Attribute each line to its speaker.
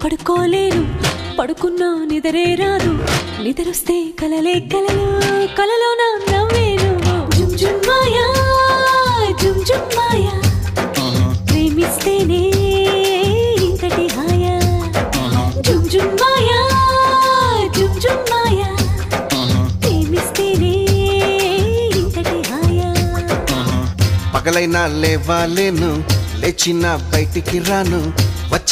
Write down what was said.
Speaker 1: పడుకోలేను పడుకున్నా నిదరే రాదు నిద్రొస్తే కలలే కలలు కలలో నా నవ్వేను జుమ్ జుమ్ మాయా జుమ్ జుమ్ మాయా ప్రేమిస్తేనే ఇంతటి హాయా జుమ్ జుమ్ మాయా జుమ్ జుమ్ మాయా ప్రేమిస్తేనే ఇంతటి హాయా
Speaker 2: పగలైనా లేవాలేను లేచిన బయటికి రాను